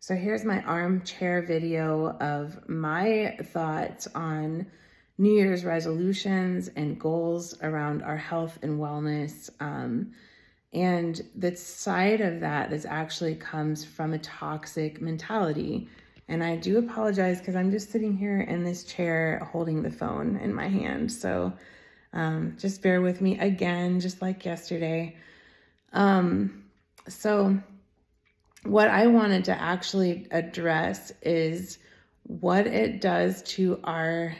So here's my armchair video of my thoughts on New Year's resolutions and goals around our health and wellness. And the side of that actually comes from a toxic mentality. And I do apologize because I'm just sitting here in this chair holding the phone in my hand. So just bear with me again, just like yesterday. So what I wanted to actually address is what it does to our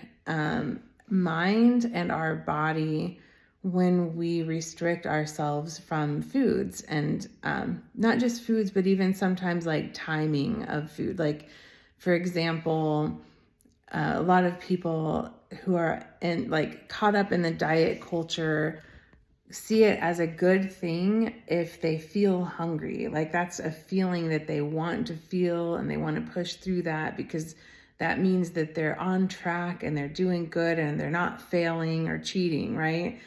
mind and our body when we restrict ourselves from foods, and not just foods, but even sometimes like timing of food. Like, for example, a lot of people who are caught up in the diet culture see it as a good thing if they feel hungry. Like, that's a feeling that they want to feel, and they want to push through that because that means that they're on track and they're doing good and they're not failing or cheating, right?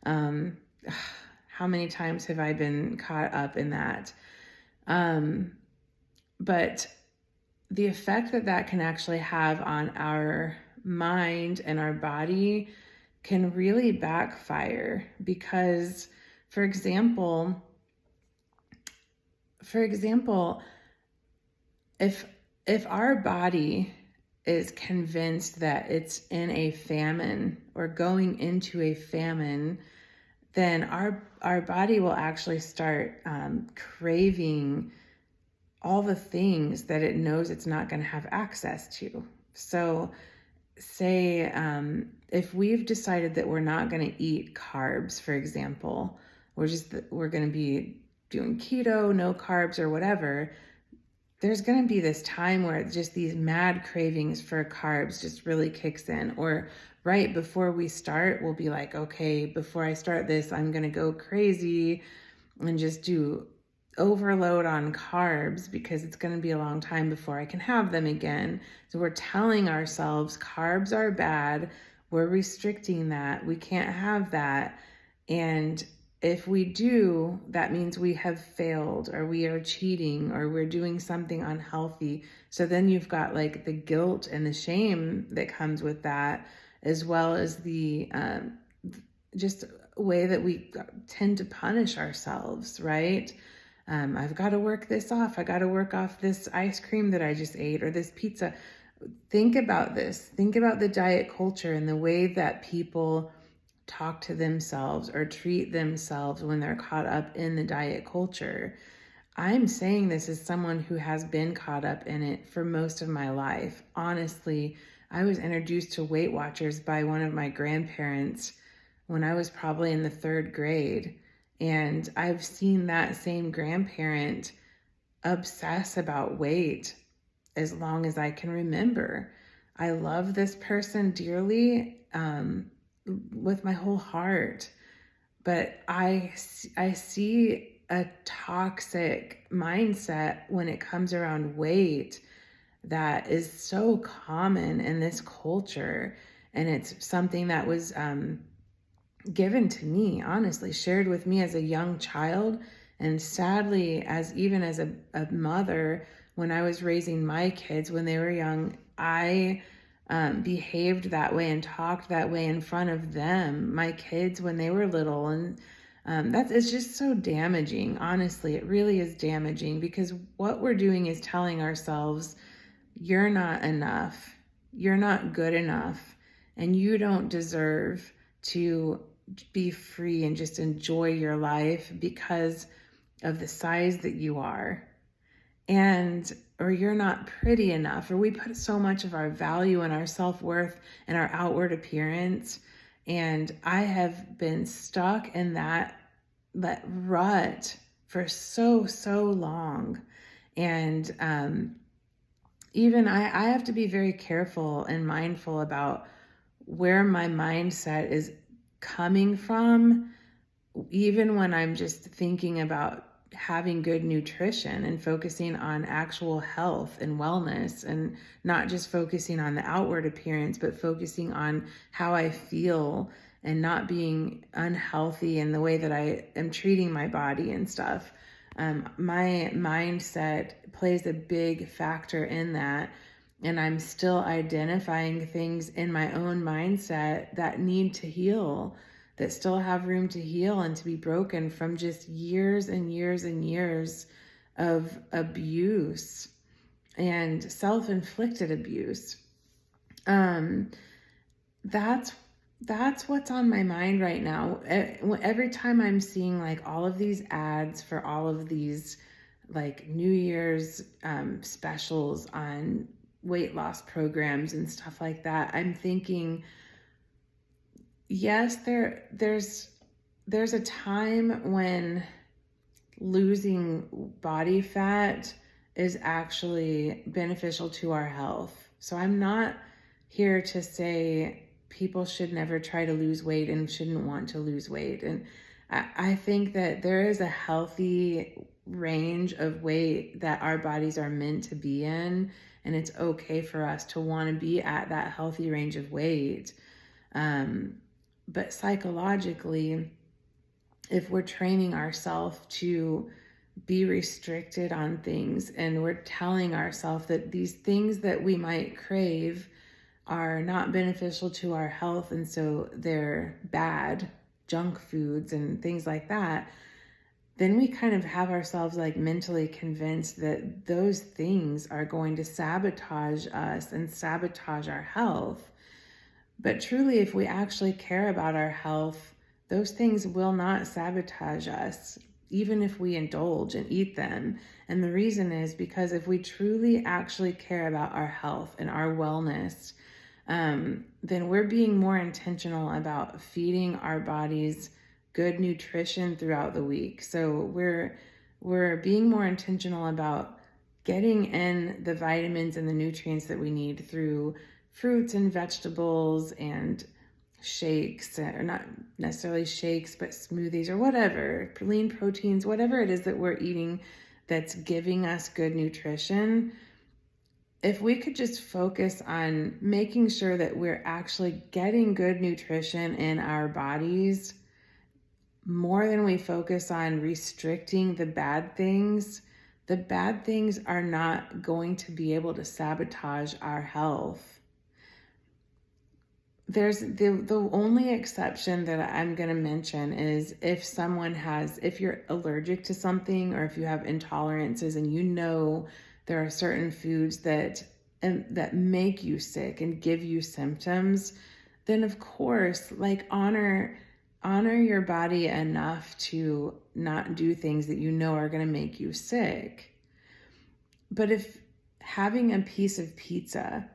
How many times have I been caught up in that? But the effect that can actually have on our mind and our body can really backfire because, for example, if our body is convinced that it's in a famine or going into a famine, then our body will actually start craving all the things that it knows it's not going to have access to. So say if we've decided that we're not going to eat carbs, for example, we're going to be doing keto, no carbs or whatever, there's going to be this time where just these mad cravings for carbs just really kicks in. Or right before we start, we'll be like, okay, before I start this, I'm going to go crazy and just do overload on carbs because it's going to be a long time before I can have them again. So we're telling ourselves carbs are bad. We're restricting that. We can't have that. And if we do, that means we have failed, or we are cheating, or we're doing something unhealthy. So then you've got like the guilt and the shame that comes with that, as well as the just way that we tend to punish ourselves, right? I've got to work this off. I got to work off this ice cream that I just ate, or this pizza. Think about this. Think about the diet culture and the way that people talk to themselves or treat themselves when they're caught up in the diet culture. I'm saying this as someone who has been caught up in it for most of my life. Honestly, I was introduced to Weight Watchers by one of my grandparents when I was probably in the 3rd grade. And I've seen that same grandparent obsess about weight as long as I can remember. I love this person dearly, with my whole heart, but I see a toxic mindset when it comes around weight that is so common in this culture. And it's something that was given to me, honestly, shared with me as a young child. And sadly, as a mother, when I was raising my kids when they were young, I behaved that way and talked that way in front of them, my kids, when they were little. And it's just so damaging. Honestly, it really is damaging, because what we're doing is telling ourselves, you're not enough, you're not good enough, and you don't deserve to be free and just enjoy your life because of the size that you are. Or you're not pretty enough, or we put so much of our value and our self-worth in our outward appearance. And I have been stuck in that rut for so long. And even I have to be very careful and mindful about where my mindset is coming from, even when I'm just thinking about having good nutrition and focusing on actual health and wellness, and not just focusing on the outward appearance, but focusing on how I feel and not being unhealthy in the way that I am treating my body and stuff. My mindset plays a big factor in that. And I'm still identifying things in my own mindset that need to heal, that still have room to heal and to be broken from just years and years and years of abuse and self-inflicted abuse. That's what's on my mind right now. Every time I'm seeing like all of these ads for all of these like New Year's specials on weight loss programs and stuff like that, I'm thinking, yes, there's a time when losing body fat is actually beneficial to our health. So I'm not here to say people should never try to lose weight and shouldn't want to lose weight. And I think that there is a healthy range of weight that our bodies are meant to be in, and it's okay for us to want to be at that healthy range of weight. But psychologically, if we're training ourselves to be restricted on things and we're telling ourselves that these things that we might crave are not beneficial to our health and so they're bad, junk foods and things like that, then we kind of have ourselves like mentally convinced that those things are going to sabotage us and sabotage our health. But truly, if we actually care about our health, those things will not sabotage us, even if we indulge and eat them. And the reason is because if we truly actually care about our health and our wellness, then we're being more intentional about feeding our bodies good nutrition throughout the week. So we're being more intentional about getting in the vitamins and the nutrients that we need through fruits and vegetables and shakes, or not necessarily shakes, but smoothies or whatever, lean proteins, whatever it is that we're eating that's giving us good nutrition. If we could just focus on making sure that we're actually getting good nutrition in our bodies more than we focus on restricting the bad things are not going to be able to sabotage our health. There's the only exception that I'm going to mention is if you're allergic to something or if you have intolerances and you know there are certain foods that make you sick and give you symptoms, then of course, like honor your body enough to not do things that you know are going to make you sick. But if having a piece of pizza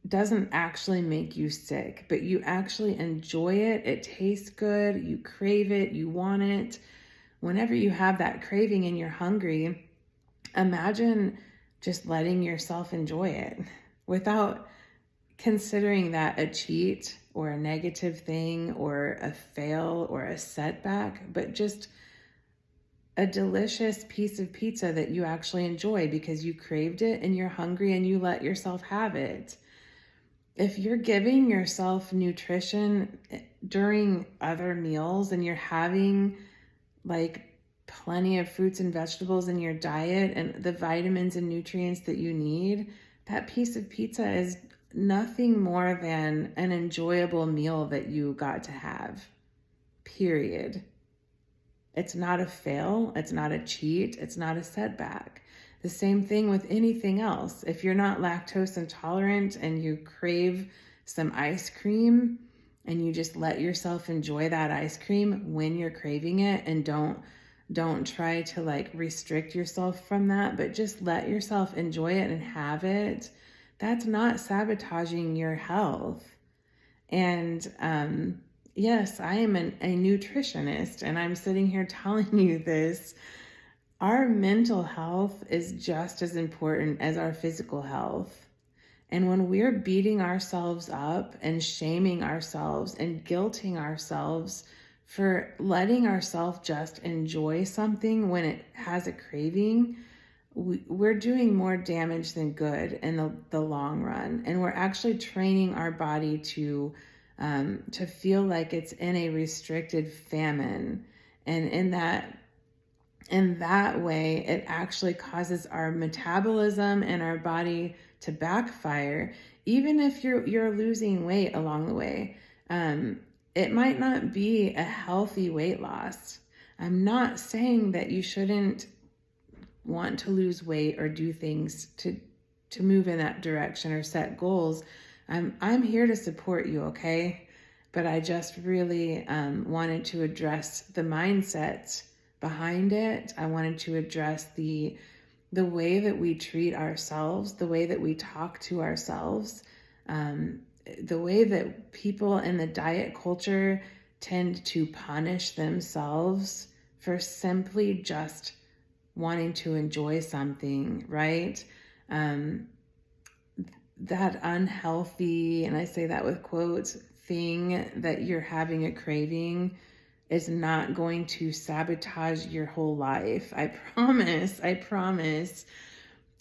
doesn't actually make you sick, but you actually enjoy it, it tastes good, you crave it, you want it, whenever you have that craving and you're hungry, imagine just letting yourself enjoy it without considering that a cheat or a negative thing or a fail or a setback, but just a delicious piece of pizza that you actually enjoy because you craved it and you're hungry and you let yourself have it. If you're giving yourself nutrition during other meals and you're having like plenty of fruits and vegetables in your diet and the vitamins and nutrients that you need, that piece of pizza is nothing more than an enjoyable meal that you got to have, period. It's not a fail. It's not a cheat. It's not a setback. The same thing with anything else. If you're not lactose intolerant and you crave some ice cream and you just let yourself enjoy that ice cream when you're craving it, and don't try to like restrict yourself from that, but just let yourself enjoy it and have it, that's not sabotaging your health. And yes, I am a nutritionist and I'm sitting here telling you this. Our mental health is just as important as our physical health. And when we're beating ourselves up and shaming ourselves and guilting ourselves for letting ourselves just enjoy something when it has a craving, we're doing more damage than good in the long run. And we're actually training our body to feel like it's in a restricted famine. And in that And that way, it actually causes our metabolism and our body to backfire, even if you're losing weight along the way. It might not be a healthy weight loss. I'm not saying that you shouldn't want to lose weight or do things to move in that direction or set goals. I'm here to support you, okay? But I just really wanted to address the mindset behind it. I wanted to address the way that we treat ourselves, the way that we talk to ourselves, the way that people in the diet culture tend to punish themselves for simply just wanting to enjoy something, right? That unhealthy, and I say that with quotes, thing that you're having a craving is not going to sabotage your whole life. I promise,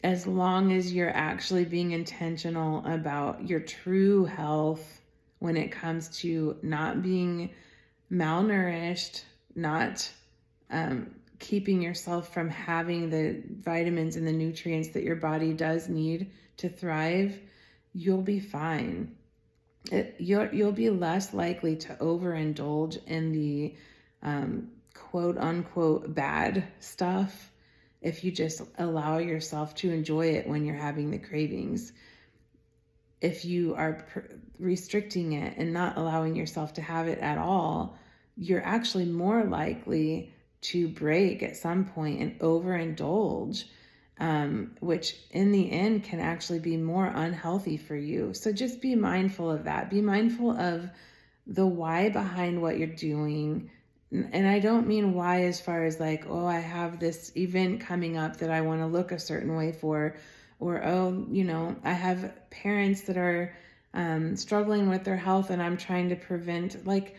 as long as you're actually being intentional about your true health when it comes to not being malnourished, not keeping yourself from having the vitamins and the nutrients that your body does need to thrive, you'll be fine. You'll be less likely to overindulge in the quote unquote bad stuff if you just allow yourself to enjoy it when you're having the cravings. If you are restricting it and not allowing yourself to have it at all, you're actually more likely to break at some point and overindulge, which in the end can actually be more unhealthy for you. So just be mindful of that. Be mindful of the why behind what you're doing. And I don't mean why as far as like, oh, I have this event coming up that I want to look a certain way for, or, oh, I have parents that are struggling with their health and I'm trying to prevent, like,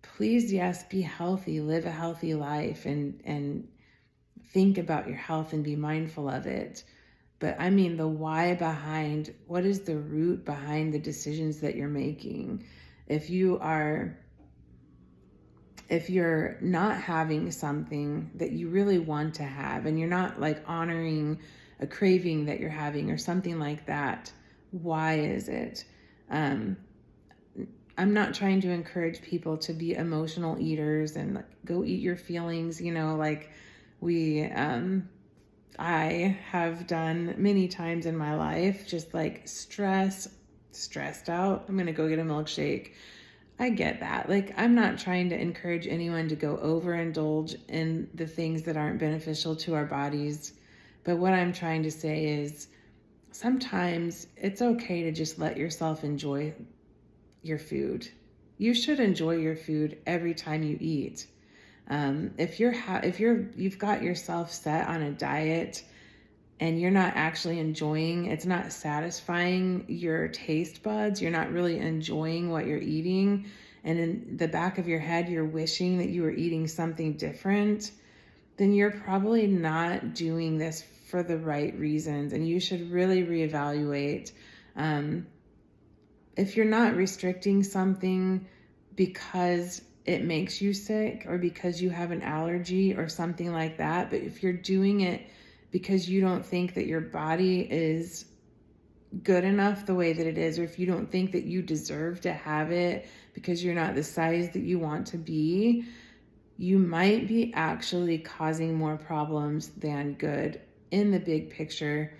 please, yes, be healthy, live a healthy life, and think about your health and be mindful of it. But I mean the why behind, what is the root behind the decisions that you're making? If you're not having something that you really want to have and you're not like honoring a craving that you're having or something like that, why is it? I'm not trying to encourage people to be emotional eaters and like, go eat your feelings, like I have done many times in my life, just like stressed out. I'm going to go get a milkshake. I get that. Like, I'm not trying to encourage anyone to go overindulge in the things that aren't beneficial to our bodies. But what I'm trying to say is sometimes it's okay to just let yourself enjoy your food. You should enjoy your food every time you eat. If you've got yourself set on a diet and you're not actually enjoying, it's not satisfying your taste buds, you're not really enjoying what you're eating, and in the back of your head you're wishing that you were eating something different, then you're probably not doing this for the right reasons, and you should really reevaluate. If you're not restricting something because it makes you sick or because you have an allergy or something like that, but if you're doing it because you don't think that your body is good enough the way that it is, or if you don't think that you deserve to have it because you're not the size that you want to be, you might be actually causing more problems than good in the big picture.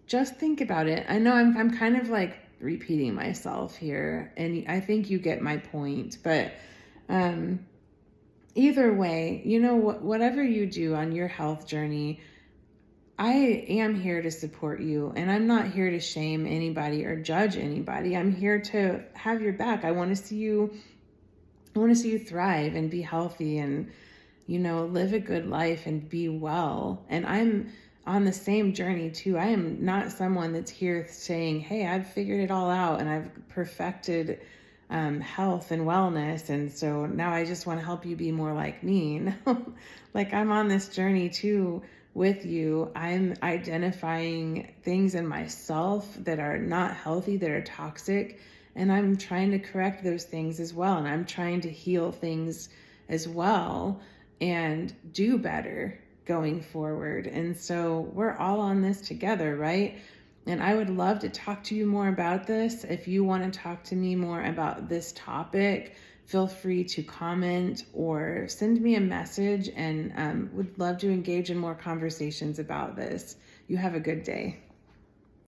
Just think about it. I know I'm kind of like repeating myself here, and I think you get my point, but either way, whatever you do on your health journey, I am here to support you, and I'm not here to shame anybody or judge anybody. I'm here to have your back. I want to see you thrive and be healthy and live a good life and be well. And I'm on the same journey too. I am not someone that's here saying, hey, I've figured it all out and I've perfected health and wellness, and so now I just want to help you be more like me. No, like, I'm on this journey too with you. I'm identifying things in myself that are not healthy, that are toxic, and I'm trying to correct those things as well, and I'm trying to heal things as well and do better, going forward. And so we're all on this together, right? And I would love to talk to you more about this. If you want to talk to me more about this topic, feel free to comment or send me a message, and would love to engage in more conversations about this. You have a good day.